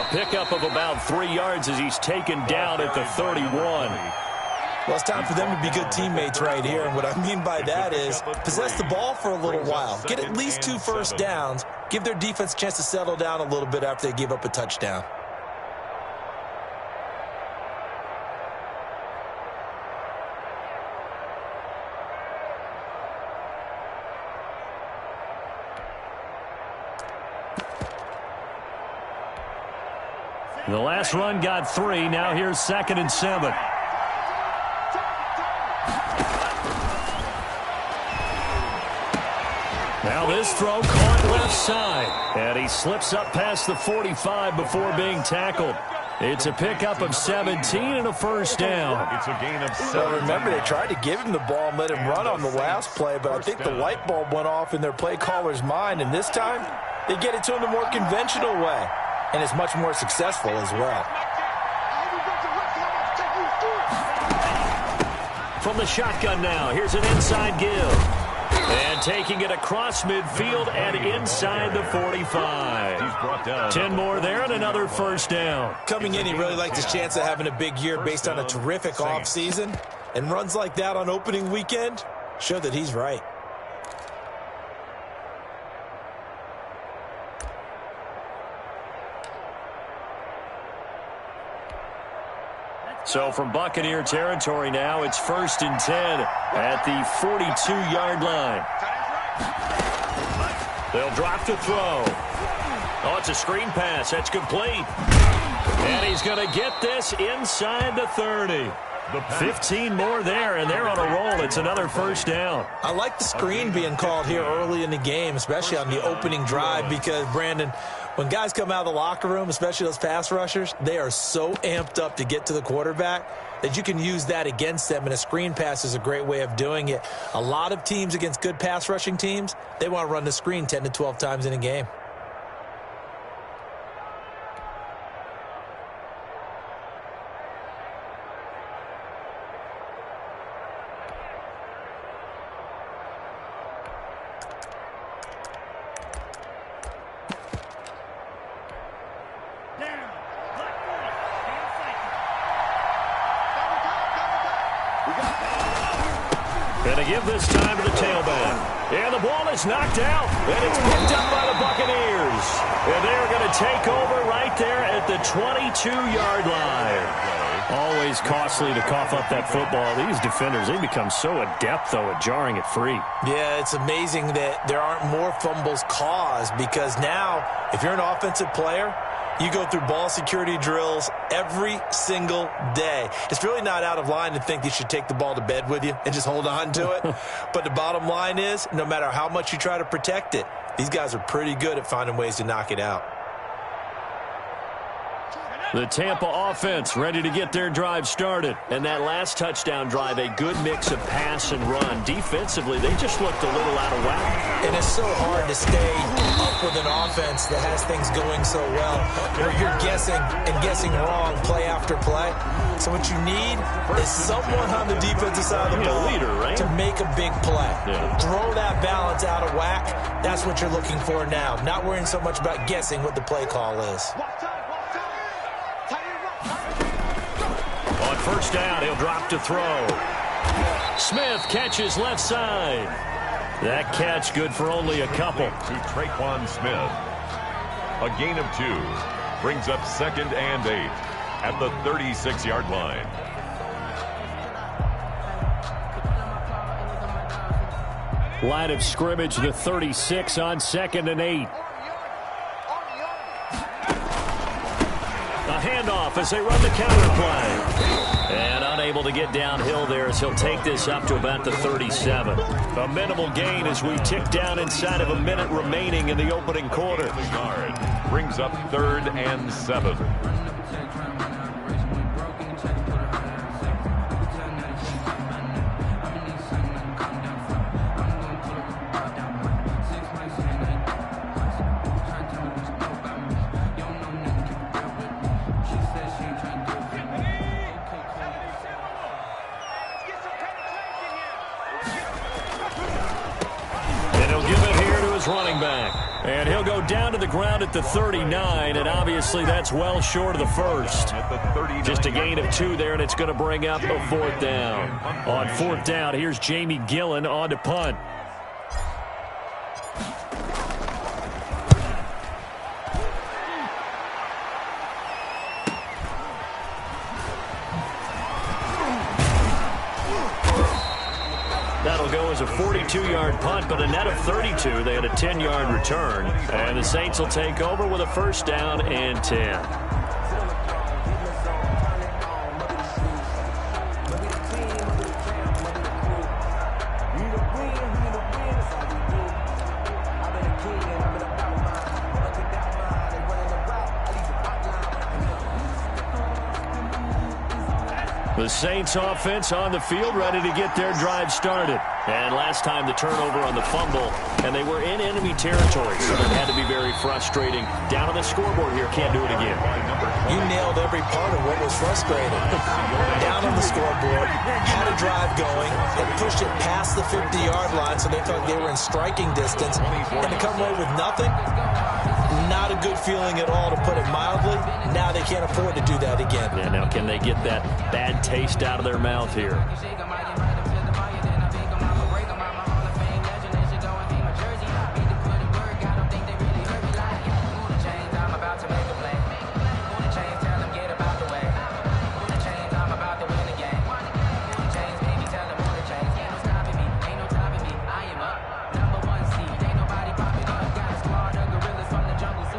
pickup of about 3 yards as he's taken down at the 31. Well, it's time for them to be good teammates right here. And what I mean by that is possess the ball for a little while. Get at least 2 first downs. Give their defense a chance to settle down a little bit after they give up a touchdown. The last run got 3. Now here's 2nd and 7. Now this throw caught left side. And he slips up past the 45 before being tackled. It's a pickup of 17 and a first down. It's a gain of 7. Well, remember, they tried to give him the ball and let him run on the last play, but I think the light bulb went off in their play caller's mind, and this time they get it to him the more conventional way, and it's much more successful as well. From the shotgun now, here's an inside give. And taking it across midfield and inside the 45. He's brought down. 10 more there and another first down. Coming in, he really liked his chance of having a big year based on a terrific offseason. And runs like that on opening weekend show that he's right. So from Buccaneer territory now, it's 1st and 10 at the 42-yard line. They'll drop to throw. Oh, it's a screen pass. That's complete. And he's going to get this inside the 30. 15 more there, and they're on a roll. It's another first down. I like the screen being called here early in the game, especially on the opening drive, because, Brandon, when guys come out of the locker room, especially those pass rushers, they are so amped up to get to the quarterback that you can use that against them, and a screen pass is a great way of doing it. A lot of teams against good pass rushing teams, they want to run the screen 10 to 12 times in a game. And a give this time to the tailback. And the ball is knocked out. And it's picked up by the Buccaneers. And they're going to take over right there at the 22-yard line. Always costly to cough up that football. These defenders, they become so adept, though, at jarring it free. Yeah, it's amazing that there aren't more fumbles caused, because now, if you're an offensive player, you go through ball security drills every single day. It's really not out of line to think you should take the ball to bed with you and just hold on to it. But the bottom line is, no matter how much you try to protect it, these guys are pretty good at finding ways to knock it out. The Tampa offense ready to get their drive started. And that last touchdown drive, a good mix of pass and run. Defensively, they just looked a little out of whack. And it's so hard to stay up with an offense that has things going so well, where you're guessing and guessing wrong play after play. So what you need is someone on the defensive side of the ball to make a big play. Throw that balance out of whack. That's what you're looking for now. Not worrying so much about guessing what the play call is. On first down, he'll drop to throw. Smith catches left side. That catch good for only a couple. To Traquan Smith. A gain of 2. Brings up 2nd and 8 at the 36-yard line. Line of scrimmage, the 36 on 2nd and 8. A handoff as they run the counter play. And unable to get downhill there as he'll take this up to about the 37. A minimal gain as we tick down inside of a minute remaining in the opening quarter. Brings up 3rd and 7. And he'll give it here to his running back. And he'll go down to the ground at the 39, and obviously that's well short of the first. Just a gain of 2 there, and it's going to bring up a 4th down. On 4th down, here's Jamie Gillen on to punt. That'll go as a 42-yard punt, but a net of 32. They had a 10-yard return. And the Saints will take over with a 1st down and 10. The Saints offense on the field, ready to get their drive started. And last time the turnover on the fumble, and they were in enemy territory, so that had to be very frustrating. Down on the scoreboard here, can't do it again. You nailed every part of what was frustrating. Down on the scoreboard, had a drive going, and pushed it past the 50-yard line, so they thought they were in striking distance, and to come away with nothing, not a good feeling at all, to put it mildly. Now they can't afford to do that again. Yeah, now can they get that bad taste out of their mouth here?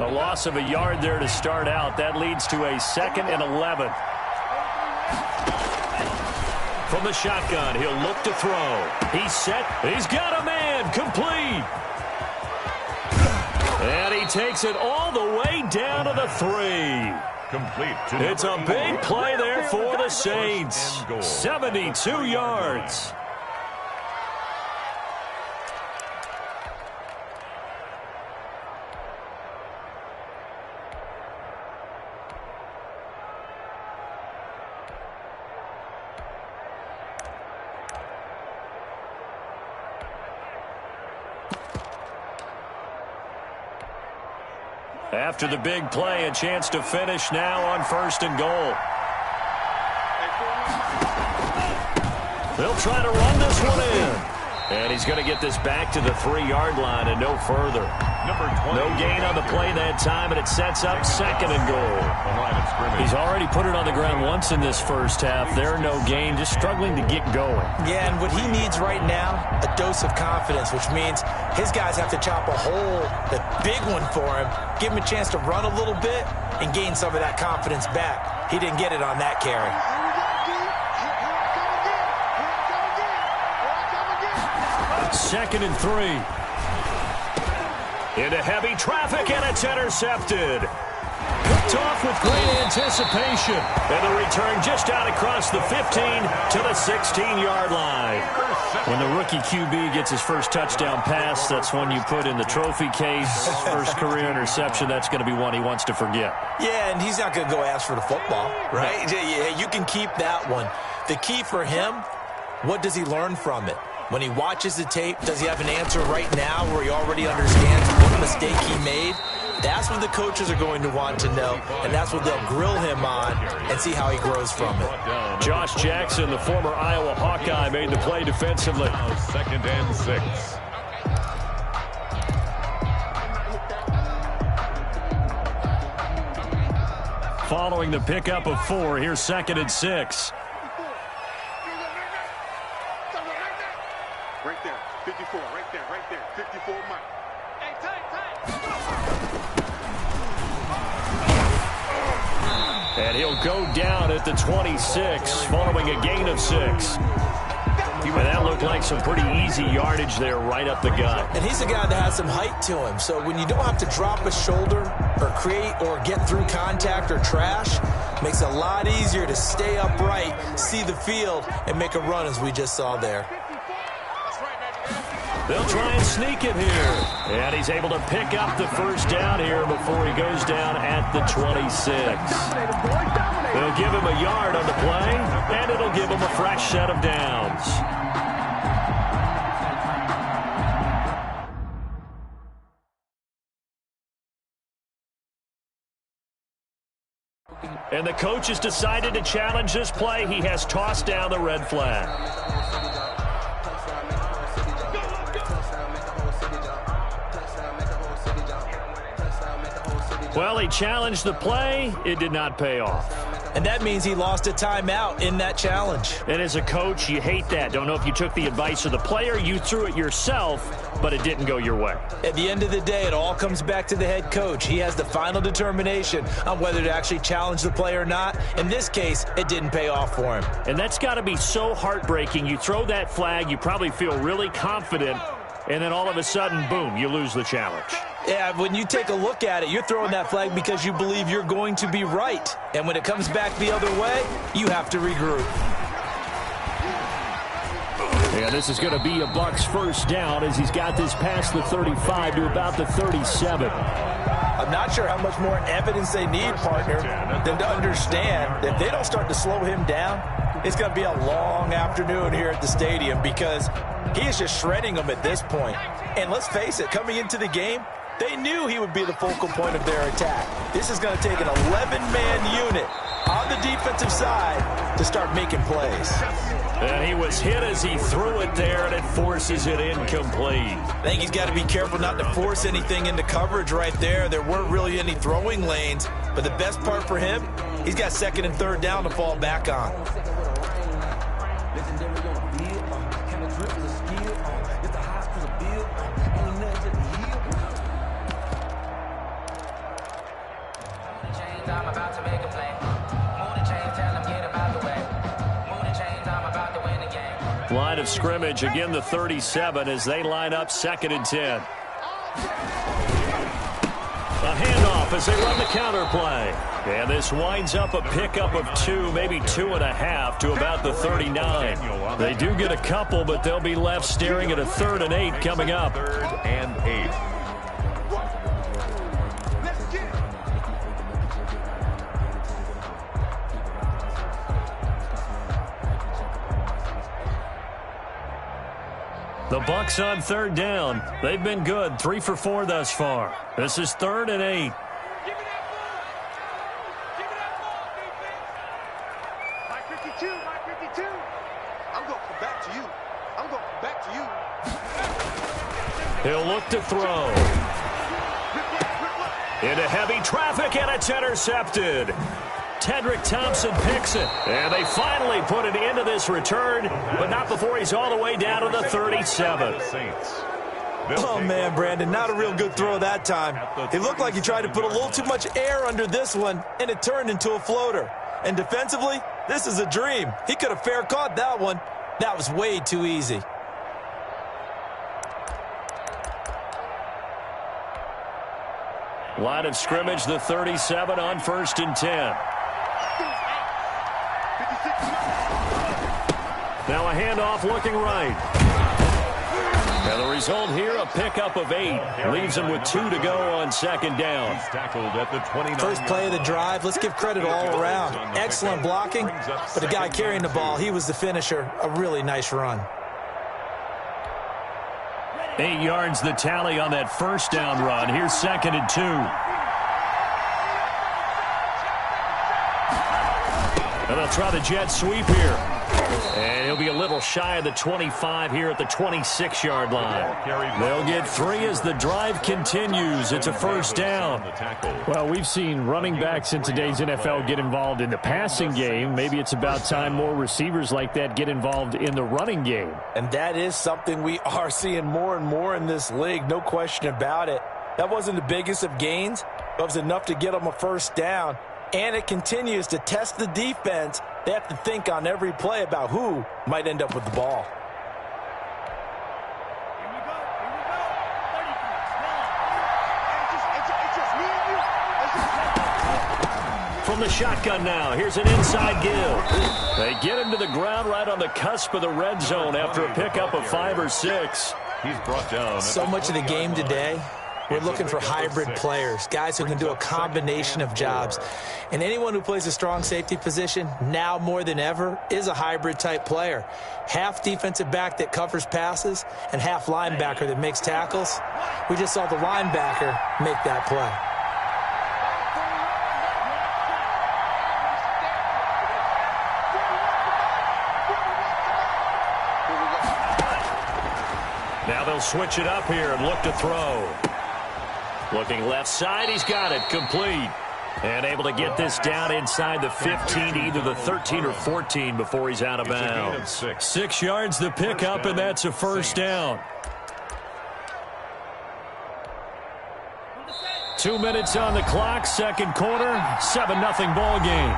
A loss of a yard there to start out. That leads to a 2nd and 11. From the shotgun, he'll look to throw. He's set. He's got a man. Complete. And he takes it all the way down to the 3. Complete. It's a big play there for the Saints. 72 yards. After the big play, a chance to finish now on 1st and goal. They'll try to run this one in. And he's going to get this back to the 3-yard line and no further. No gain on the play that time, and it sets up 2nd and goal. He's already put it on the ground once in this first half. There, no gain, just struggling to get going. Yeah, and what he needs right now, a dose of confidence, which means his guys have to chop a hole, the big one for him, give him a chance to run a little bit and gain some of that confidence back. He didn't get it on that carry. 2nd and 3. Into heavy traffic, and it's intercepted. Picked off with great anticipation. And the return just out across the 15 to the 16-yard line. When the rookie QB gets his first touchdown pass, that's one you put in the trophy case. First career interception, that's going to be one he wants to forget. Yeah, and he's not going to go ask for the football, right? Yeah, you can keep that one. The key for him, what does he learn from it? When he watches the tape, does he have an answer right now where he already understands what mistake he made? That's what the coaches are going to want to know, and that's what they'll grill him on and see how he grows from it. Josh Jackson, the former Iowa Hawkeye, made the play defensively. 2nd and 6. Following the pickup of 4, here's 2nd and 6. Right there, 54, right there, 54 Mike. Hey, And he'll go down at the 26, following a gain of 6. And that looked like some pretty easy yardage there right up the gut. And he's a guy that has some height to him, so when you don't have to drop a shoulder or create or get through contact or trash, makes it a lot easier to stay upright, see the field, and make a run as we just saw there. They'll try and sneak it here. And he's able to pick up the 1st down here before he goes down at the 26. They'll give him a yard on the play, and it'll give him a fresh set of downs. And the coach has decided to challenge this play. He has tossed down the red flag. Well, he challenged the play. It did not pay off. And that means he lost a timeout in that challenge. And as a coach, you hate that. Don't know if you took the advice of the player. You threw it yourself, but it didn't go your way. At the end of the day, it all comes back to the head coach. He has the final determination on whether to actually challenge the play or not. In this case, it didn't pay off for him. And that's got to be so heartbreaking. You throw that flag, you probably feel really confident, and then all of a sudden, boom, you lose the challenge. Yeah, when you take a look at it, you're throwing that flag because you believe you're going to be right. And when it comes back the other way, you have to regroup. Yeah, this is going to be a Bucs first down as he's got this past the 35 to about the 37. I'm not sure how much more evidence they need, partner, than to understand that if they don't start to slow him down, it's going to be a long afternoon here at the stadium because he is just shredding them at this point. And let's face it, coming into the game, they knew he would be the focal point of their attack. This is going to take an 11-man unit on the defensive side to start making plays. And he was hit as he threw it there, and it forces it incomplete. I think he's got to be careful not to force anything into coverage right there. There weren't really any throwing lanes, but the best part for him, he's got second and third down to fall back on. Line of scrimmage, again the 37 as they line up second and 10. A handoff as they run the counter play. And this winds up a pickup of 2, maybe 2.5 to about the 39. They do get a couple, but they'll be left staring at a 3rd and 8 coming up. 3rd and 8. The Bucs on 3rd down. They've been good, 3 for 4 thus far. This is 3rd and 8. He'll look to throw. Into heavy traffic, and it's intercepted. Tedrick Thompson picks it, and they finally put it into this return, but not before he's all the way down to the 37. Oh, man, Brandon, not a real good throw that time. It looked like he tried to put a little too much air under this one, and it turned into a floater. And defensively, this is a dream. He could have fair caught that one. That was way too easy. Line of scrimmage, the 37 on 1st and 10. Now a handoff looking right. And the result here, a pickup of 8. Leaves him with 2 to go on 2nd down. He's tackled at the 29. First play of the drive. Let's give credit all around. Excellent blocking, but the guy carrying the ball, he was the finisher. A really nice run. 8 yards the tally on that first down run. Here's 2nd and 2. And they'll try the jet sweep here. And he'll be a little shy of the 25 here at the 26-yard line. They'll get 3 as the drive continues. It's a first down. Well, we've seen running backs in today's NFL get involved in the passing game. Maybe it's about time more receivers like that get involved in the running game. And that is something we are seeing more and more in this league, no question about it. That wasn't the biggest of gains, but it was enough to get them a first down. And it continues to test the defense. They have to think on every play about who might end up with the ball. From the shotgun now, here's an inside give. They get him to the ground right on the cusp of the red zone after a pickup of 5 or 6. He's brought down. So much of the game today, we're looking for hybrid players, guys who can do a combination of jobs. And anyone who plays a strong safety position, now more than ever, is a hybrid-type player. Half defensive back that covers passes and half linebacker that makes tackles. We just saw the linebacker make that play. Now they'll switch it up here and look to throw. Looking left side, he's got it, complete. And able to get this down inside the 15, either the 13 or 14 before he's out of bounds. 6 yards the pickup, and that's a first down. 2 minutes on the clock, second quarter, 7-0 ball game.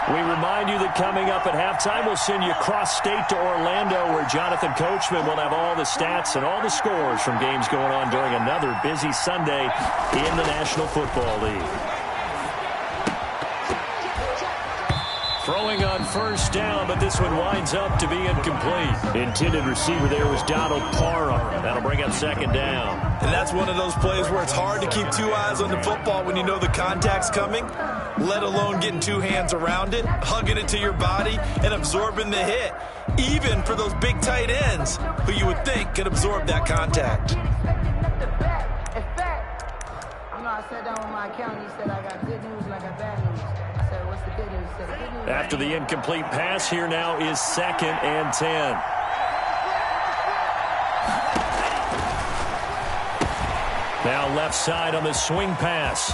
We remind you that coming up at halftime, we'll send you cross-state to Orlando, where Jonathan Coachman will have all the stats and all the scores from games going on during another busy Sunday in the National Football League. Throwing on first down, but this one winds up to be incomplete. The intended receiver there was Donald Parham. That'll bring up second down. And that's one of those plays where it's hard to keep two eyes on the football when you know the contact's coming, let alone getting two hands around it, hugging it to your body, and absorbing the hit, even for those big tight ends who you would think could absorb that contact. I sat down with my accountant. He said I got good news and I got bad news. I said, what's the good news? He said, the good news. After the incomplete pass, here now is 2nd and 10. Now left side on the swing pass.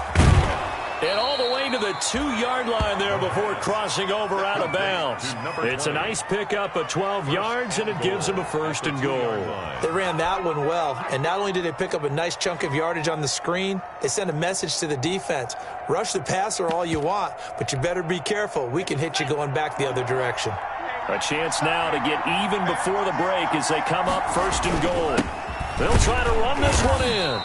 And all the way to the 2-yard line there before crossing over out of bounds. It's a nice pickup of 12 yards, and it gives them a first and goal. They ran that one well, and not only did they pick up a nice chunk of yardage on the screen, they sent a message to the defense. Rush the passer all you want, but you better be careful. We can hit you going back the other direction. A chance now to get even before the break as they come up first and goal. They'll try to run this one in.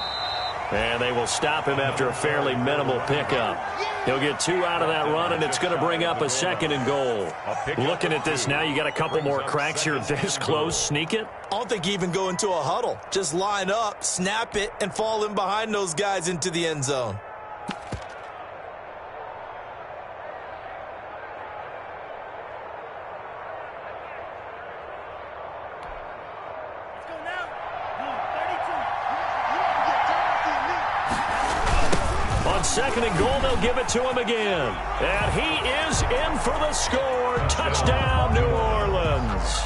And they will stop him after a fairly minimal pickup. He'll get 2 out of that run, and it's going to bring up a second and goal. Looking at this now, you got a couple more cracks here this close. Sneak it? I don't think you even go into a huddle. Just line up, snap it, and fall in behind those guys into the end zone. Second and goal, they'll give it to him again. And he is in for the score. Touchdown, New Orleans.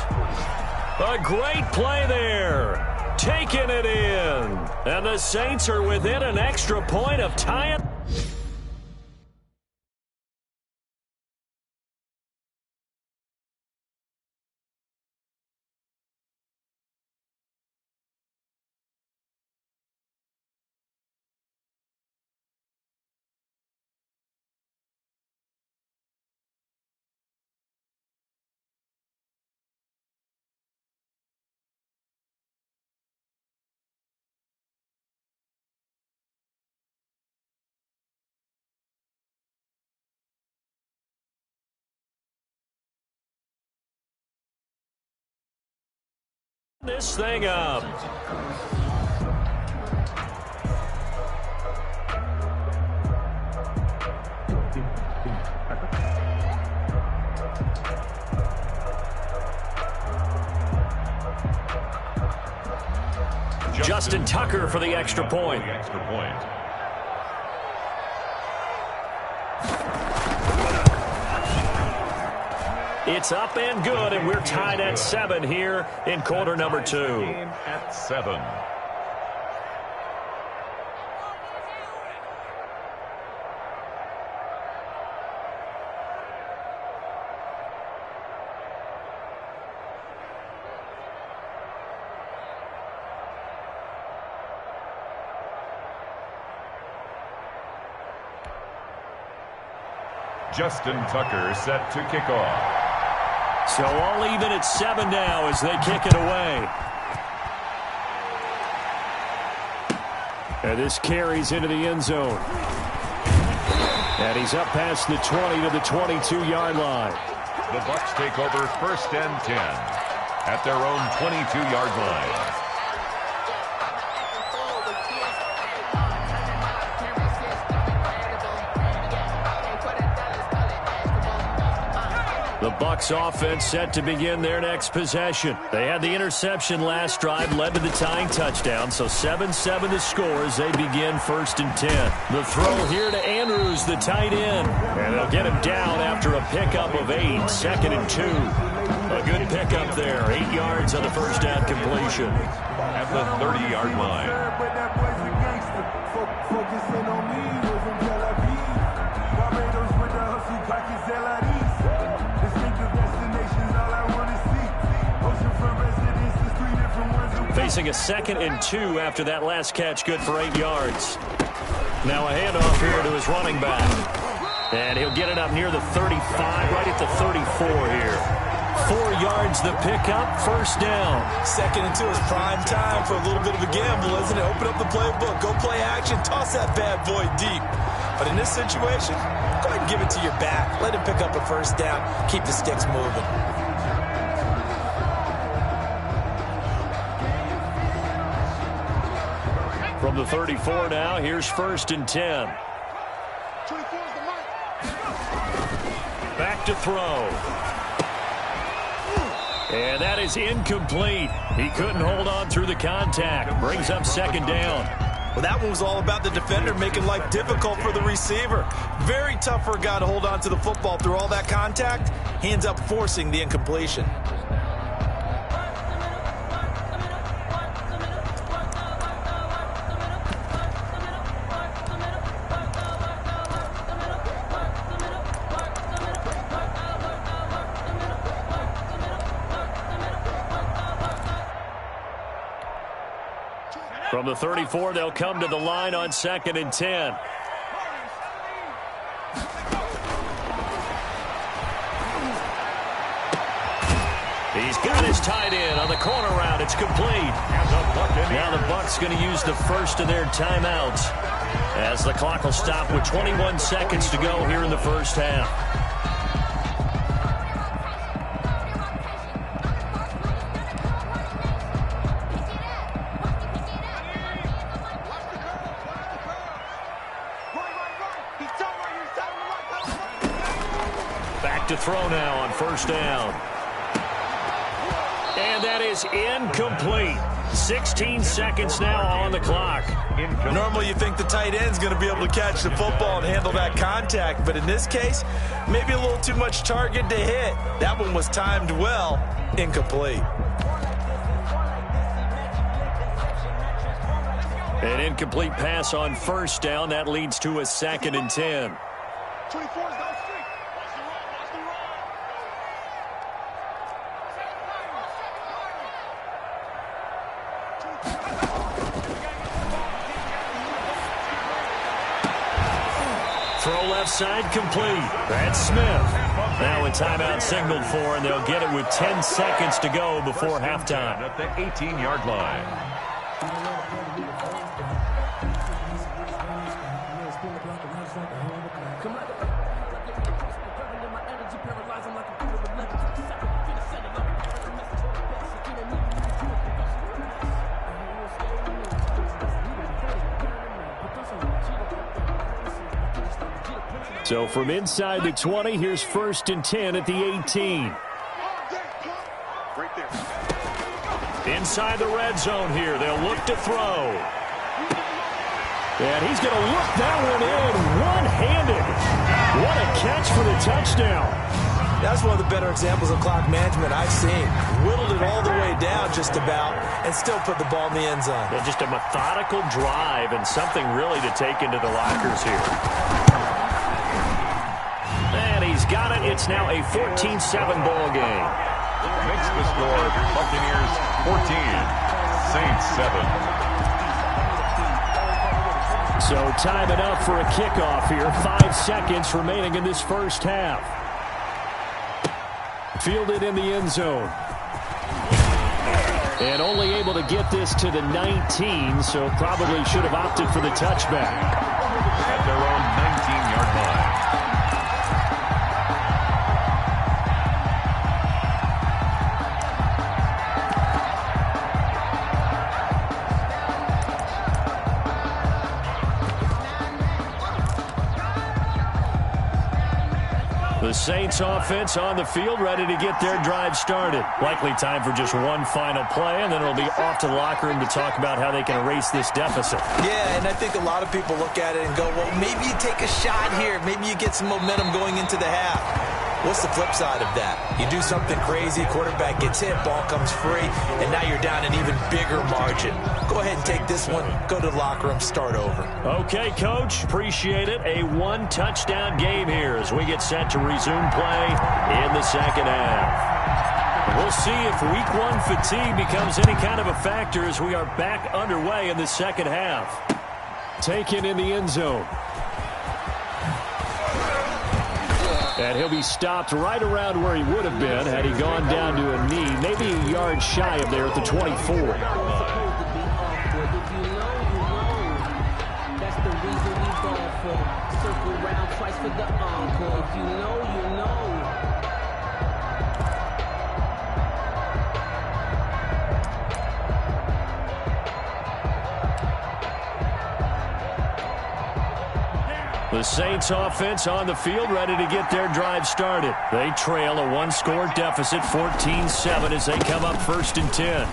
A great play there. Taking it in. And the Saints are within an extra point of tying. This thing up. Justin Tucker for the extra point. It's up and good, and we're tied at 7 here in quarter number 2. At 7. Justin Tucker set to kick off. So all even at 7 now as they kick it away. And this carries into the end zone. And he's up past the 20 to the 22-yard line. The Bucs take over 1st and 10 at their own 22-yard line. The Bucs offense set to begin their next possession. They had the interception last drive, led to the tying touchdown, so 7-7 the score as they begin 1st and 10. The throw here to Andrews, the tight end. And they'll get him down after a pickup of 8, 2nd and 2. A good pickup there. 8 yards on the first down completion. At the 30-yard line. Facing a 2nd and 2 after that last catch, good for 8 yards. Now a handoff here to his running back. And he'll get it up near the 35, right at the 34 here. 4 yards the pickup, first down. 2nd and 2 is prime time for a little bit of a gamble, isn't it? Open up the playbook, go play action, toss that bad boy deep. But in this situation, go ahead and give it to your back. Let him pick up a first down, keep the sticks moving. From the 34 now, here's 1st and 10. Back to throw. And that is incomplete. He couldn't hold on through the contact. Brings up 2nd down. Well, that one was all about the defender making life difficult for the receiver. Very tough for a guy to hold on to the football through all that contact. He ends up forcing the incompletion. From the 34, they'll come to the line on 2nd and 10. He's got his tight end on the corner route. It's complete. Now the Bucs going to use the first of their timeouts as the clock will stop with 21 seconds to go here in the first half. Back to throw now on 1st down. And that is incomplete. 16 seconds now on the clock. Normally you think the tight end's going to be able to catch the football and handle that contact, but in this case, maybe a little too much target to hit. That one was timed well. Incomplete. An incomplete pass on 1st down. That leads to a 2nd and 10. 24 is down street. Throw left side complete. That's Smith. Now a timeout signaled for, and they'll get it with 10 seconds to go before halftime. At the 18-yard line. So from inside the 20, here's 1st and 10 at the 18. Right there. Inside the red zone here. They'll look to throw. And he's going to look that one in one-handed. What a catch for the touchdown. That's one of the better examples of clock management I've seen. Whittled it all the way down just about and still put the ball in the end zone. Yeah, just a methodical drive and something really to take into the lockers here. And he's got it. It's now a 14-7 ball game. Makes the score Buccaneers 14, Saints 7. So time enough for a kickoff here. 5 seconds remaining in this first half. Fielded in the end zone. And only able to get this to the 19, so probably should have opted for the touchback. At their own 19-yard line. The Saints offense on the field, ready to get their drive started. Likely time for just one final play, and then it'll be off to the locker room to talk about how they can erase this deficit. Yeah, and I think a lot of people look at it and go, well, maybe you take a shot here. Maybe you get some momentum going into the half. What's the flip side of that? You do something crazy, quarterback gets hit, ball comes free, and now you're down an even bigger margin. Go ahead and take this one, go to the locker room, start over. Okay, Coach, appreciate it. A one-touchdown game here as we get set to resume play in the second half. We'll see if week one fatigue becomes any kind of a factor as we are back underway in the second half. Taken in the end zone. And he'll be stopped right around where he would have been had he gone down to a knee, maybe a yard shy of there at the 24. That's the reason we go for. Circle round twice for the encore. If you know, you know. The Saints offense on the field ready to get their drive started. They trail a one-score deficit, 14-7, as they come up 1st and 10.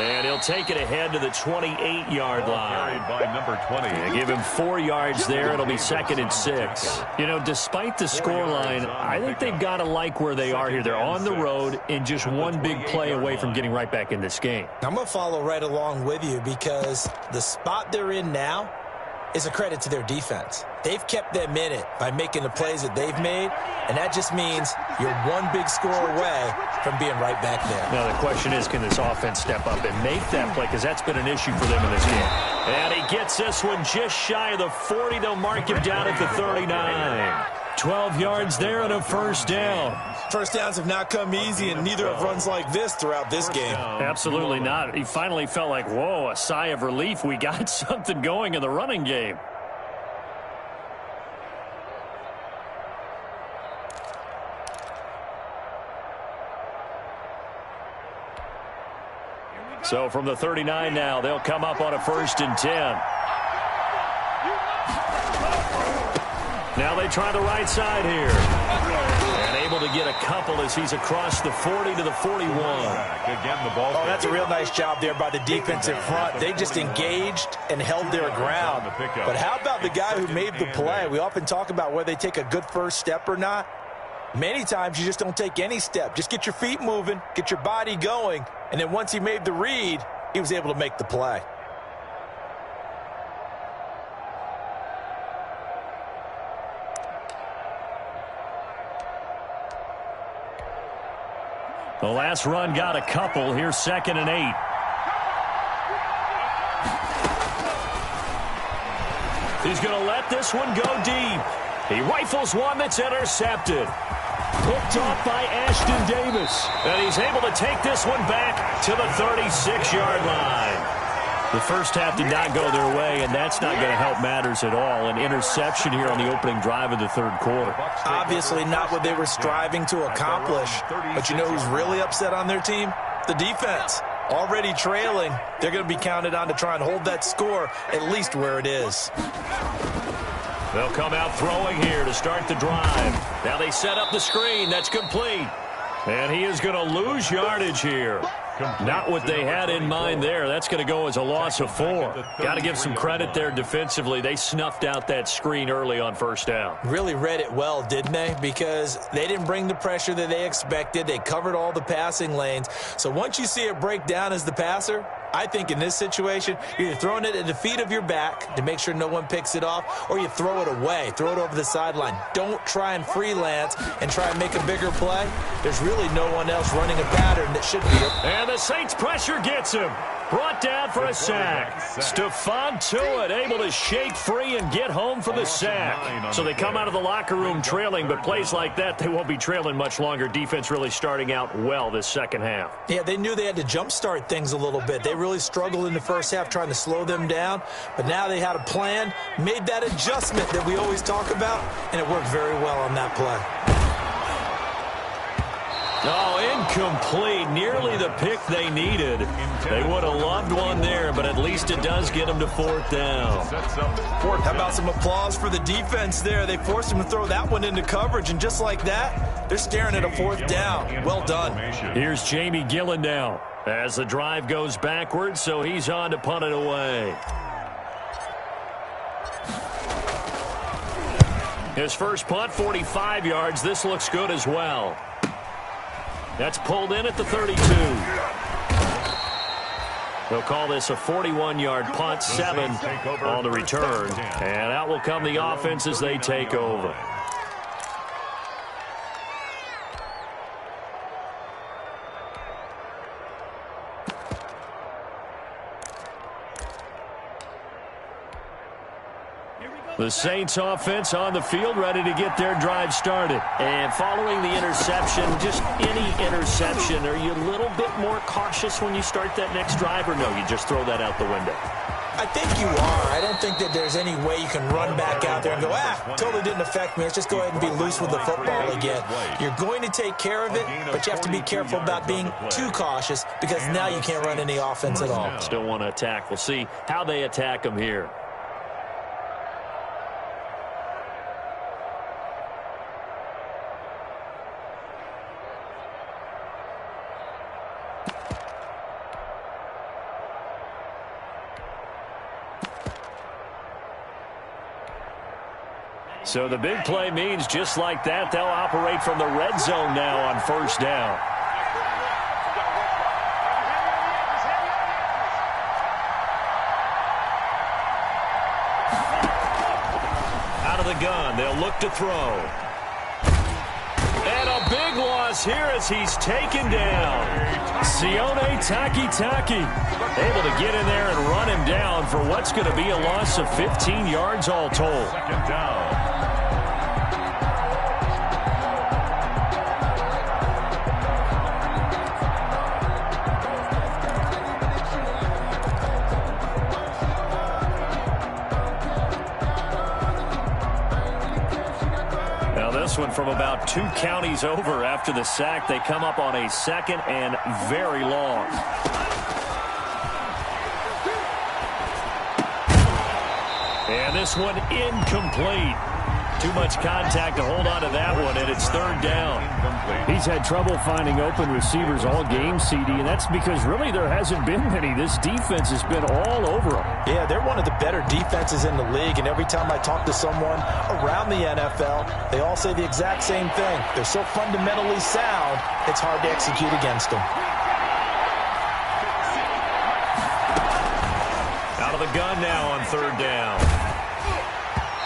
And he'll take it ahead to the 28-yard line. Carried by number 20. And give him 4 yards there. It'll be 2nd and 6. You know, despite the scoreline, I think they've got to like where they are here. They're on the road and just one big play away from getting right back in this game. I'm going to follow right along with you because the spot they're in now is a credit to their defense. They've kept them in it by making the plays that they've made, and that just means you're one big score away from being right back there. Now the question is, can this offense step up and make that play? Because that's been an issue for them in this game. And he gets this one just shy of the 40. They'll mark him down at the 39. 12 yards there and a first down. First downs have not come easy, and neither have runs like this throughout this game. Absolutely not. He finally felt like, whoa, a sigh of relief. We got something going in the running game. So from the 39 now, they'll come up on a 1st and 10. Now they try the right side here. And able to get a couple as he's across the 40 to the 41. Again, the ball. Oh, that's a real nice job there by the defense in front. They just engaged and held their ground. But how about the guy who made the play? We often talk about whether they take a good first step or not. Many times you just don't take any step. Just get your feet moving, get your body going, and then once he made the read, he was able to make the play. The last run got a couple. Here's 2nd and 8. He's going to let this one go deep. He rifles one that's intercepted. Picked off by Ashton Davis. And he's able to take this one back to the 36-yard line. The first half did not go their way, and that's not going to help matters at all. An interception here on the opening drive of the third quarter. Obviously not what they were striving to accomplish. But you know who's really upset on their team? The defense. Already trailing, they're going to be counted on to try and hold that score at least where it is. They'll come out throwing here to start the drive. Now they set up the screen. That's complete. And he is going to lose yardage here. Not what they had in mind there. That's going to go as a loss of 4. Got to give some credit there defensively. They snuffed out that screen early on first down. Really read it well, didn't they? Because they didn't bring the pressure that they expected. They covered all the passing lanes. So once you see it break down as the passer, I think in this situation, you're either throwing it at the feet of your back to make sure no one picks it off, or you throw it away, throw it over the sideline. Don't try and freelance and try and make a bigger play. There's really no one else running a pattern that should be. And the Saints pressure gets him. Brought down for a sack. Stephon Tuitt able to shake free and get home for the sack. So they come out of the locker room trailing, but plays like that, they won't be trailing much longer. Defense really starting out well this second half. Yeah, they knew they had to jumpstart things a little bit. They really struggled in the first half trying to slow them down, but now they had a plan, made that adjustment that we always talk about, and it worked very well on that play. Oh, incomplete. Nearly the pick they needed. They would have loved one there, but at least it does get them to 4th down. How about some applause for the defense there? They forced him to throw that one into coverage, and just like that, they're staring at a 4th down. Well done. Here's Jamie Gillen now as the drive goes backwards, so he's on to punt it away. His first punt, 45 yards. This looks good as well. That's pulled in at the 32. They'll call this a 41-yard punt, 7 on the return. And out will come the offense as they take over. The Saints offense on the field, ready to get their drive started. And following the interception, just any interception, are you a little bit more cautious when you start that next drive, or no, you just throw that out the window? I think you are. I don't think that there's any way you can run back out there and go, totally didn't affect me. Let's just go ahead and be loose with the football again. You're going to take care of it, but you have to be careful about being too cautious because now you can't run any offense at all. Still want to attack. We'll see how they attack them here. So the big play means just like that, they'll operate from the red zone now on first down. Out of the gun, they'll look to throw. And a big loss here as he's taken down. Sione Takitaki able to get in there and run him down for what's going to be a loss of 15 yards all told. Second down. This one from about 2 counties over after the sack. They come up on a 2nd and very long. And this one incomplete. Too much contact to hold on to that one, and it's 3rd down. He's had trouble finding open receivers all game, CD, and that's because really there hasn't been many. This defense has been all over them. Yeah, they're one of the better defenses in the league, and every time I talk to someone around the NFL, they all say the exact same thing. They're so fundamentally sound, it's hard to execute against them. Out of the gun now on 3rd down.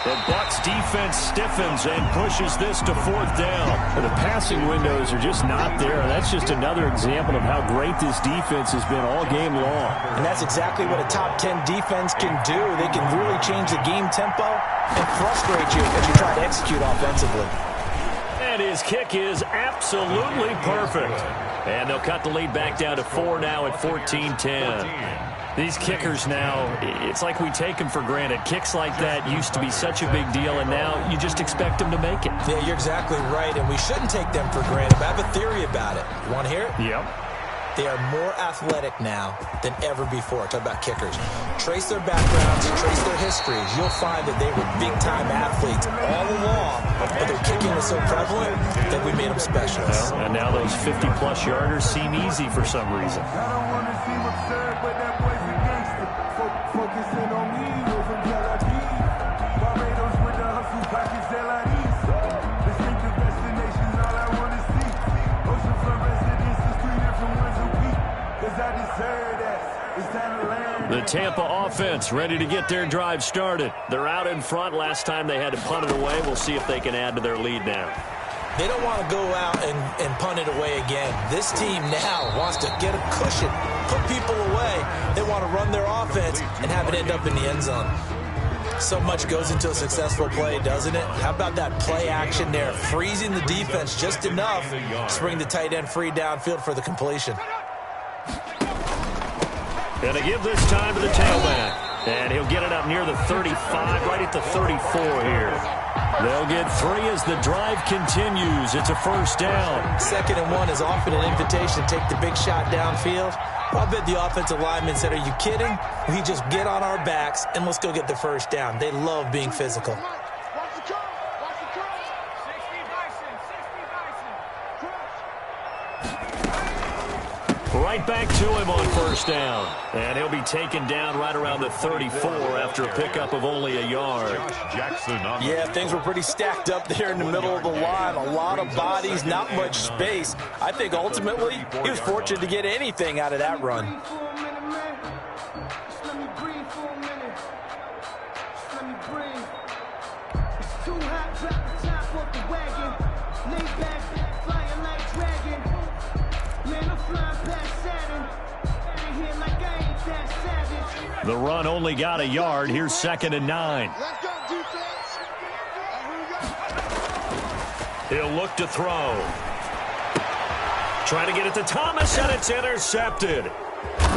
The Bucs defense stiffens and pushes this to 4th down. The passing windows are just not there. That's just another example of how great this defense has been all game long. And that's exactly what a top 10 defense can do. They can really change the game tempo and frustrate you as you try to execute offensively. And his kick is absolutely perfect. And they'll cut the lead back down to 4 now at 14-10. These kickers now, it's like we take them for granted. Kicks like that used to be such a big deal, and now you just expect them to make it. Yeah, you're exactly right, and we shouldn't take them for granted. But I have a theory about it. You want to hear it? Yep. They are more athletic now than ever before. Talk about kickers. Trace their backgrounds, trace their histories. You'll find that they were big-time athletes all along, but their kicking was so prevalent that we made them specialists. Well, and now those 50-plus yarders seem easy for some reason. I don't want to see absurd, but that boy's a gangster. Focusing on me, over Barbados with the hustle package LIDs. Distinctive destinations, all I want to see. Oceanfront residences, 3 different ones a week. Cause I deserve that. It's time to land. The Tampa offense ready to get their drive started. They're out in front. Last time they had to punt it away. We'll see if they can add to their lead now. They don't want to go out and punt it away again. This team now wants to get a cushion, put people away. They want to run their offense and have it end up in the end zone. So much goes into a successful play, doesn't it? How about that play action there? Freezing the defense just enough to bring the tight end free downfield for the completion. Gonna give this time to the tailback. And he'll get it up near the 35, right at the 34 here. They'll get 3 as the drive continues. It's a first down. 2nd and 1 is often an invitation to take the big shot downfield. I'll bet the offensive lineman said, are you kidding? We just get on our backs and let's go get the first down. They love being physical. right back to him on first down. And he'll be taken down right around the 34 after a pickup of only a yard. Yeah, things were pretty stacked up there in the middle of the line. A lot of bodies, not much space. I think ultimately he was fortunate to get anything out of that run. The run only got a yard. Here's 2nd and 9. He'll look to throw. Trying to get it to Thomas, and it's intercepted.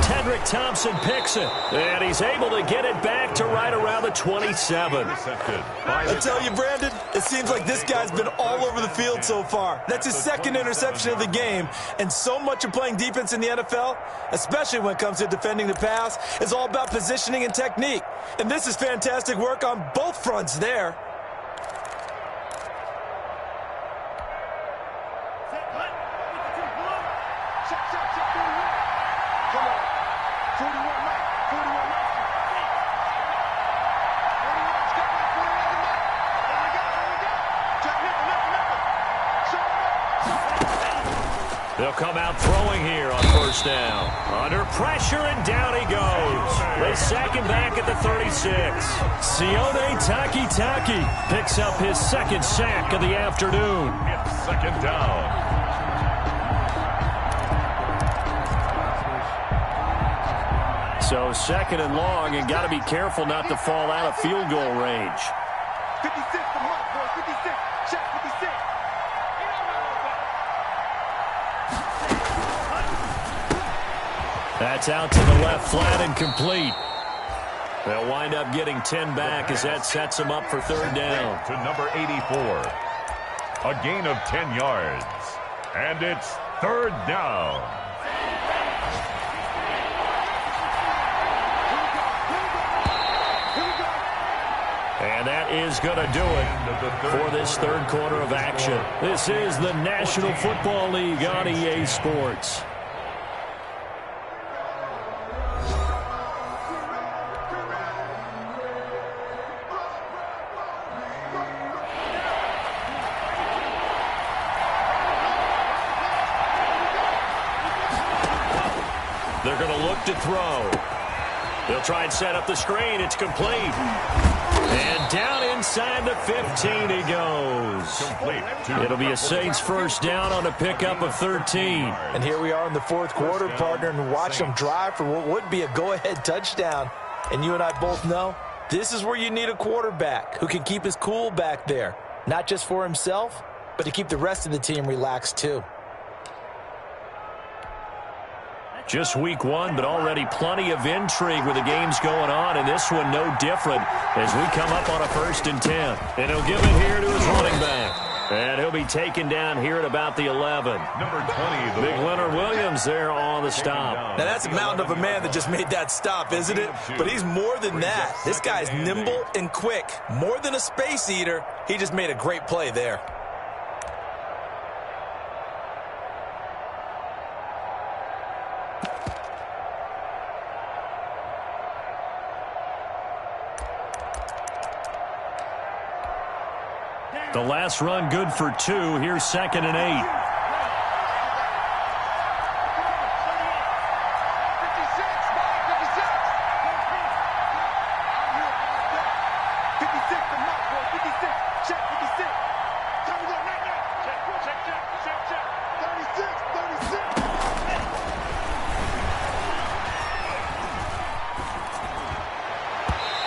Tedrick Thompson picks it, and he's able to get it back to right around the 27. I tell you, Brandon, it seems like this guy's been all over the field so far. That's his 2nd interception of the game, and so much of playing defense in the NFL, especially when it comes to defending the pass, is all about positioning and technique. And this is fantastic work on both fronts there. They'll come out throwing here on first down. Under pressure, and down he goes. They sack him back at the 36. Sione Takitaki picks up his 2nd sack of the afternoon. It's 2nd down. So 2nd and long, and got to be careful not to fall out of field goal range. 56 to Mark, boy. 56. Check 56. That's out to the left flat and complete. They'll wind up getting 10 back as that sets them up for 3rd down. To number 84. A gain of 10 yards. And it's 3rd down. And that is going to do it for this 3rd quarter of action. This is the National Football League on EA Sports. They're going to look to throw. They'll try and set up the screen. It's complete. And down inside the 15 he goes. It'll be a Saints first down on a pickup of 13. And here we are in the 4th quarter, partner, and watch them drive for what would be a go-ahead touchdown. And you and I both know this is where you need a quarterback who can keep his cool back there. Not just for himself, but to keep the rest of the team relaxed too. Just week 1, but already plenty of intrigue with the games going on, and this one no different as we come up on a 1st and 10. And he'll give it here to his running back. And he'll be taken down here at about the 11. Number 20. Big Leonard Williams there on the stop. Now that's a mountain of a man that just made that stop, isn't it? But he's more than that. This guy's nimble and quick. More than a space eater, he just made a great play there. The last run good for 2. Here's 2nd and 8.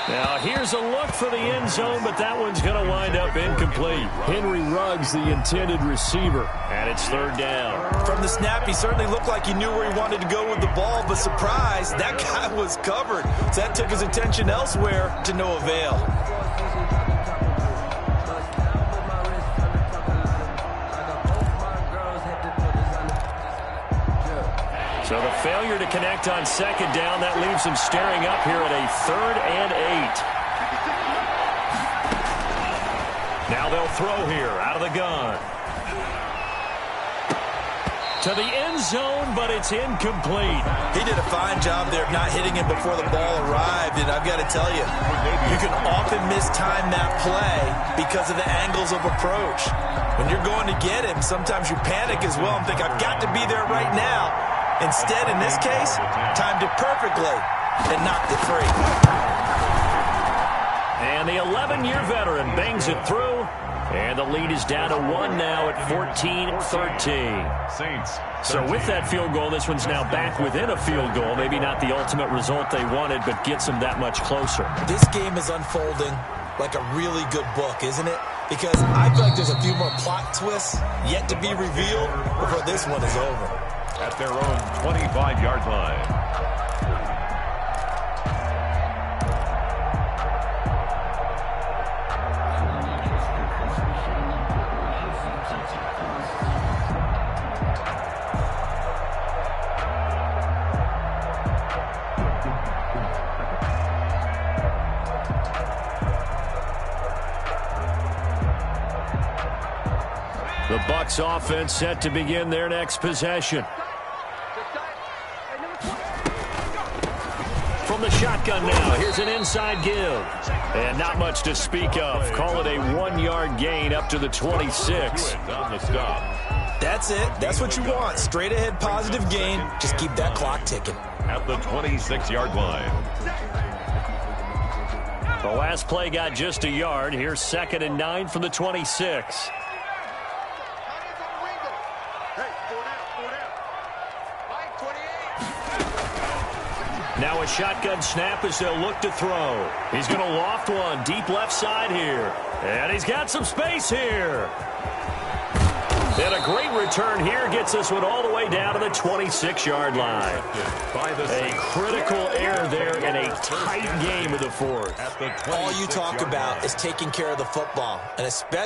Now here's a look for the end zone, but that one's going to wind up incomplete. Henry Ruggs, the intended receiver, and it's 3rd down. From the snap, he certainly looked like he knew where he wanted to go with the ball, but surprise, that guy was covered. So that took his attention elsewhere to no avail. So the failure to connect on 2nd down, that leaves him staring up here at a 3rd and 8. Now they'll throw here out of the gun. to the end zone, but it's incomplete. He did a fine job there of not hitting him before the ball arrived, and I've got to tell you, you can often mistime that play because of the angles of approach. When you're going to get him, sometimes you panic as well and think, I've got to be there right now. Instead, in this case, timed it perfectly and knocked it free. And the 11-year veteran bangs it through. And the lead is down to 1 now at 14-13. Saints. So with that field goal, this one's now back within a field goal. Maybe not the ultimate result they wanted, but gets them that much closer. This game is unfolding like a really good book, isn't it? Because I feel like there's a few more plot twists yet to be revealed before this one is over. At their own 25-yard line. The Bucs offense set to begin their next possession. From the shotgun now, here's an inside give. And not much to speak of. Call it a 1-yard gain up to the 26. On the stop. That's it. That's what you want. Straight ahead positive gain. Just keep that clock ticking. At the 26-yard line. The last play got just a yard. Here's 2nd and 9 from the 26. Now a shotgun snap as they'll look to throw. He's going to loft one deep left side here. And he's got some space here. And a great return here gets this one all the way down to the 26-yard line. A critical error there in a tight game of the fourth. All you talk about is taking care of the football, and especially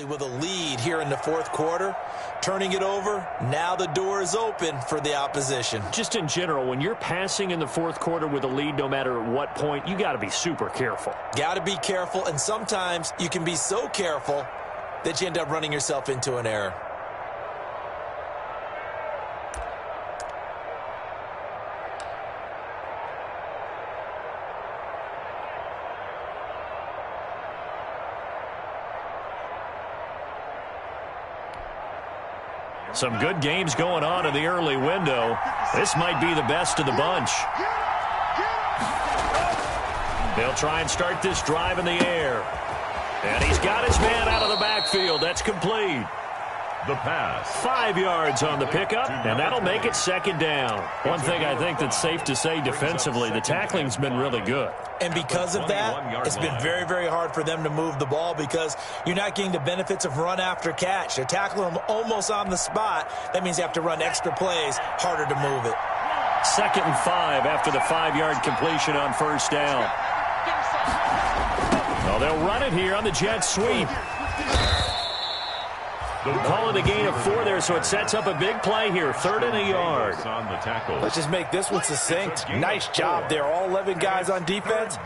with a lead here in the fourth quarter, turning it over, now the door is open for the opposition. Just in general, when you're passing in the fourth quarter with a lead, no matter at what point, you got to be super careful. Got to be careful, and sometimes you can be so careful that you end up running yourself into an error. Some good games going on in the early window. This might be the best of the bunch. They'll try and start this drive in the air. And he's got his man out of the backfield. That's complete. The pass. 5 yards on the pickup, and that'll make it 2nd down. One thing I think that's safe to say defensively, the tackling's been really good. And because of that, it's been very, very hard for them to move the ball because you're not getting the benefits of run after catch. They're tackling them almost on the spot. That means you have to run extra plays, harder to move it. 2nd and 5 after the 5-yard completion on 1st down. Well, they'll run it here on the jet sweep. Call it a gain of 4 there, so it sets up a big play here. 3rd and a yard. On the tackle. Let's just make this one succinct. Nice job there. All 11 guys on defense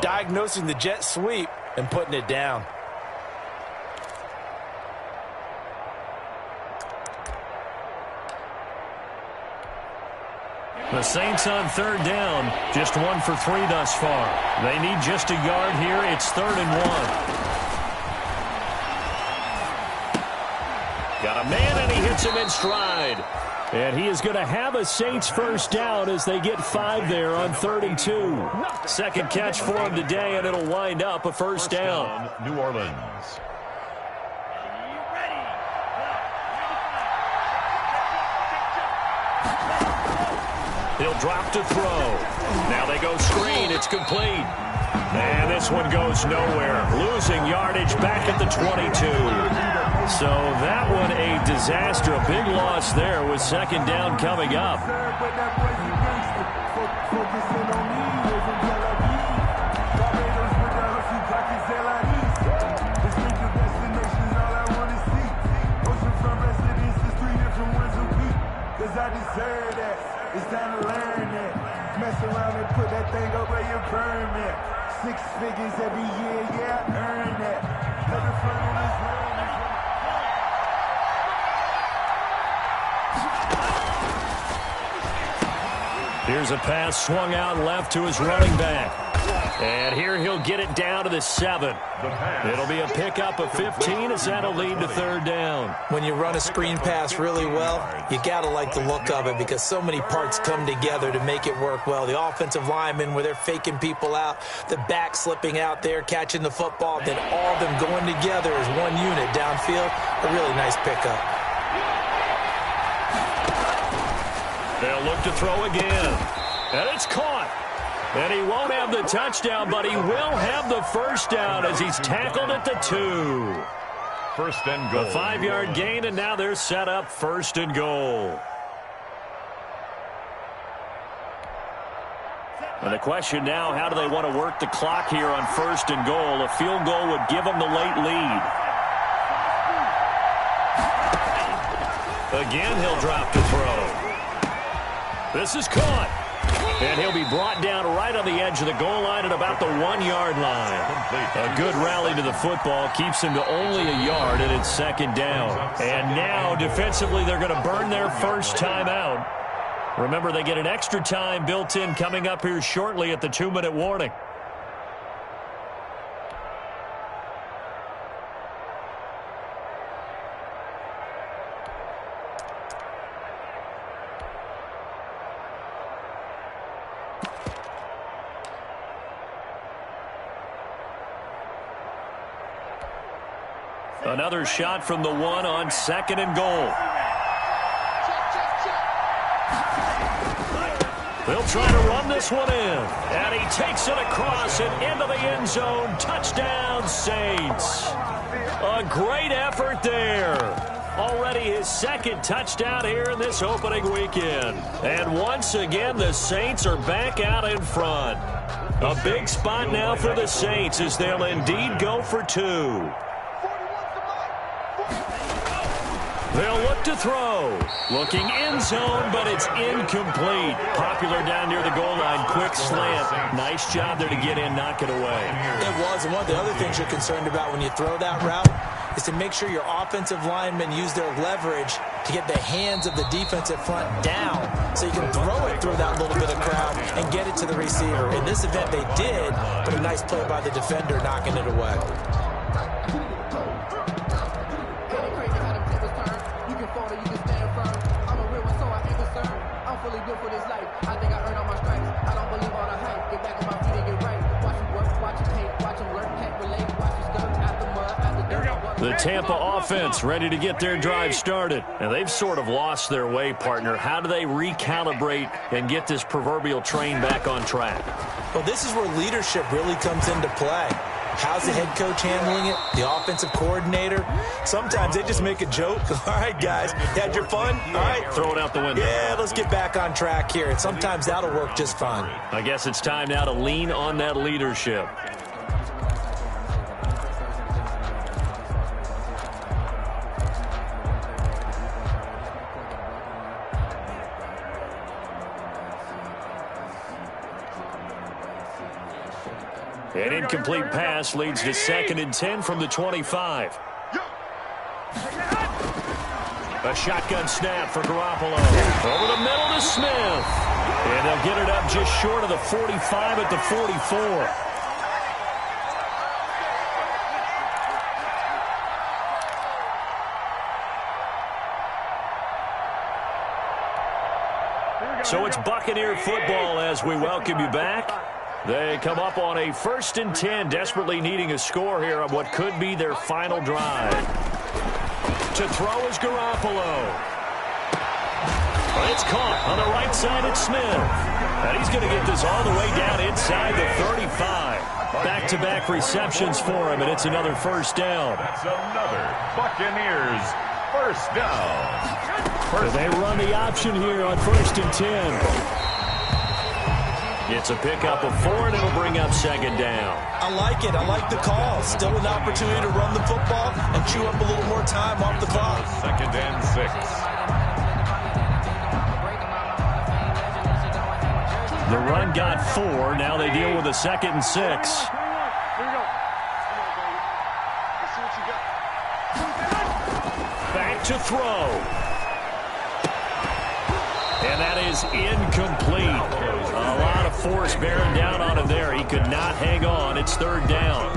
diagnosing the jet sweep and putting it down. The Saints on 3rd down, just 1 for 3 thus far. They need just a yard here. It's 3rd and 1. Got a man, and he hits him in stride. And he is going to have a Saints first down as they get 5 there on 3rd and 2. 2nd catch for him today, and it'll wind up a first down. New Orleans. He'll drop to throw. Now they go screen. It's complete. And this one goes nowhere. Losing yardage back at the 22. So that one a disaster. A big loss there with second down coming up. I deserve that. It's time to learn that. Mess around and put that thing up where you permit. 6 figures every year, yeah, I earn that. Never front on this road. Here's a pass swung out left to his running back. And here he'll get it down to the 7. It'll be a pickup of 15 as that'll lead to third down. When you run a screen pass really well, you got to like the look of it because so many parts come together to make it work well. The offensive linemen where they're faking people out, the back slipping out there, catching the football, then all of them going together as one unit downfield. A really nice pickup. They'll look to throw again. And it's caught. And he won't have the touchdown, but he will have the first down as he's tackled at the 2. First and goal. A 5-yard gain, and now they're set up first and goal. And the question now, how do they want to work the clock here on first and goal? A field goal would give them the late lead. Again, he'll drop to throw. This is caught. And he'll be brought down right on the edge of the goal line at about the 1-yard line. A good rally to the football keeps him to only a yard, and it's second down. And now, defensively, they're going to burn their first time out. Remember, they get an extra time built in coming up here shortly at the 2-minute warning. Another shot from the 1 on second and goal. They'll try to run this one in. And he takes it across and into the end zone. Touchdown, Saints. A great effort there. Already his second touchdown here in this opening weekend. And once again, the Saints are back out in front. A big spot now for the Saints as they'll indeed go for 2. They'll look to throw. Looking end zone, but it's incomplete. Popular down near the goal line. Quick slant. Nice job there to get in, knock it away. It was. And one of the other things you're concerned about when you throw that route is to make sure your offensive linemen use their leverage to get the hands of the defensive front down so you can throw it through that little bit of crowd and get it to the receiver. In this event, they did, but a nice play by the defender knocking it away. The Tampa offense ready to get their drive started. And they've sort of lost their way, partner. How do they recalibrate and get this proverbial train back on track? Well, this is where leadership really comes into play. How's the head coach handling it? The offensive coordinator? Sometimes they just make a joke. All right, guys, you had your fun? All right. Throw it out the window. Yeah, let's get back on track here. And sometimes that'll work just fine. I guess it's time now to lean on that leadership. An incomplete pass leads to 2nd and 10 from the 25. A shotgun snap for Garoppolo. Over the middle to Smith. And they'll get it up just short of the 45 at the 44. So it's Buccaneer football as we welcome you back. They come up on a 1st and 10, desperately needing a score here on what could be their final drive. To throw is Garoppolo. It's caught on the right side at Smith. And he's going to get this all the way down inside the 35. Back-to-back receptions for him, and it's another first down. That's another Buccaneers first down. They run the option here on 1st and 10. It's a pickup of 4, and it'll bring up 2nd down. I like it. I like the call. Still an opportunity to run the football and chew up a little more time off the clock. 2nd and 6. The run got 4. Now they deal with a 2nd and 6. Back to throw. And that is incomplete. A lot of force bearing down on him there. He could not hang on. It's 3rd down.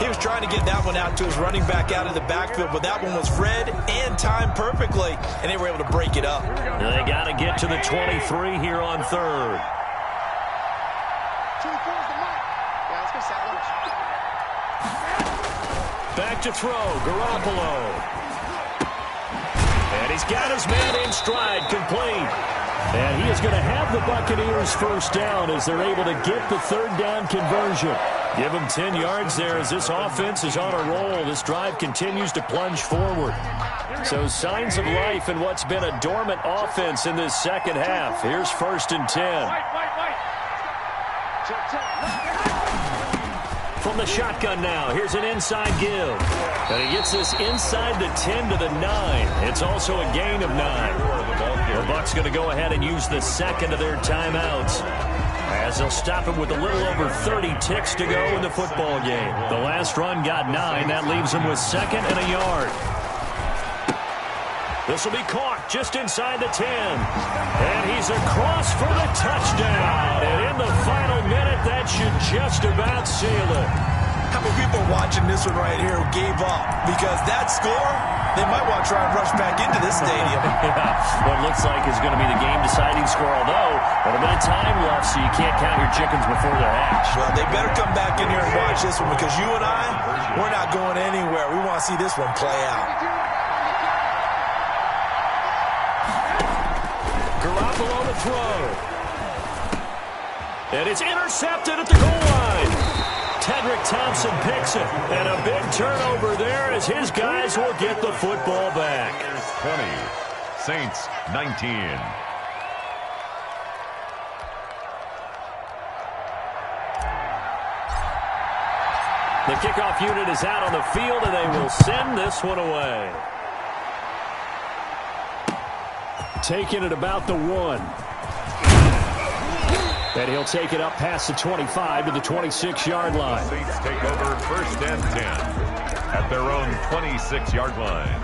He was trying to get that one out to his running back out of the backfield, but that one was read and timed perfectly, and they were able to break it up. They got to get to the 23 here on 3rd. Back to throw, Garoppolo. And he's got his man in stride, complete. And he is going to have the Buccaneers first down as they're able to get the 3rd down conversion. Give him 10 yards there as this offense is on a roll. This drive continues to plunge forward. So signs of life in what's been a dormant offense in this second half. Here's 1st and 10. From the shotgun now, here's an inside give. And he gets this inside the 10 to the 9. It's also a gain of 9. The Bucs going to go ahead and use the second of their timeouts, as they'll stop it with a little over 30 ticks to go in the football game. The last run got 9. That leaves him with 2nd and a yard. This will be caught just inside the 10. And he's across for the touchdown. And in the final minute, that should just about seal it. How many people are watching this one right here who gave up? Because that score, they might want to try and rush back into this stadium. Yeah, what looks like is going to be the game-deciding score, although a bit of time left, so you can't count your chickens before they're hatched. Well, they better come back in here and watch this one, because you and I, we're not going anywhere. We want to see this one play out. Garoppolo to throw. And it's intercepted at the goal line. Tedrick Thompson picks it, and a big turnover there as his guys will get the football back. 20, Saints 19. The kickoff unit is out on the field, and they will send this one away. Taking it about the 1. And he'll take it up past the 25 to the 26-yard line. Saints take over 1st and 10 at their own 26-yard line.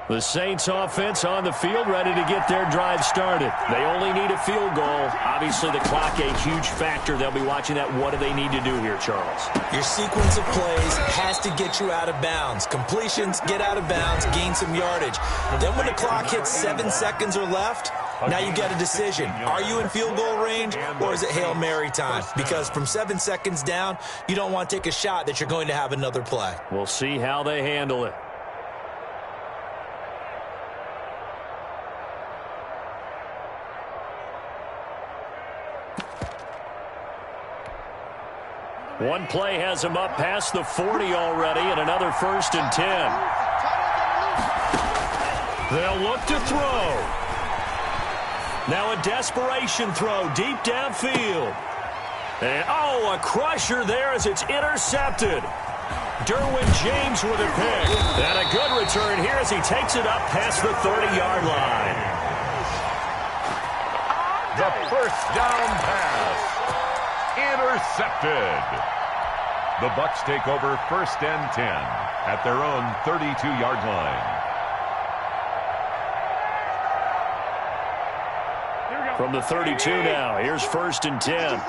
The Saints offense on the field, ready to get their drive started. They only need a field goal. Obviously, the clock a huge factor. They'll be watching that. What do they need to do here, Charles? Your sequence of plays has to get you out of bounds. Completions, get out of bounds, gain some yardage. Then when the clock hits 7 seconds or left, now you get a decision. Are you in field goal range, or is it Hail Mary time? Because from 7 seconds down, you don't want to take a shot that you're going to have another play. We'll see how they handle it. One play has him up past the 40 already, and another 1st and 10. They'll look to throw. Now a desperation throw deep downfield. And, a crusher there as it's intercepted. Derwin James with a pick. And a good return here as he takes it up past the 30-yard line. The first down pass. Intercepted. The Bucs take over 1st and 10 at their own 32-yard line. From the 32 now, here's 1st and 10.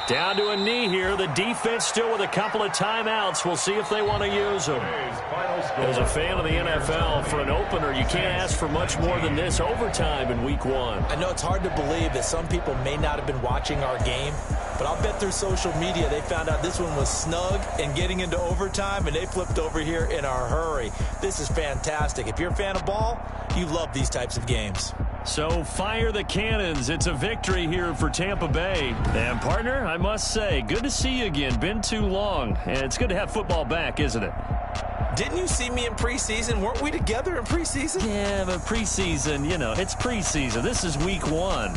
Down to a knee here. The defense still with a couple of timeouts. We'll see if they want to use them. As a fan of the NFL, for an opener, you can't ask for much more than this overtime in Week 1. I know it's hard to believe that some people may not have been watching our game, but I'll bet through social media they found out this one was snug and getting into overtime, and they flipped over here in a hurry. This is fantastic. If you're a fan of ball, you love these types of games. So fire the cannons. It's a victory here for Tampa Bay. And, partner, I must say, good to see you again. Been too long. And it's good to have football back, isn't it? Didn't you see me in preseason? Weren't we together in preseason? Yeah, but preseason, you know, it's preseason. This is Week 1.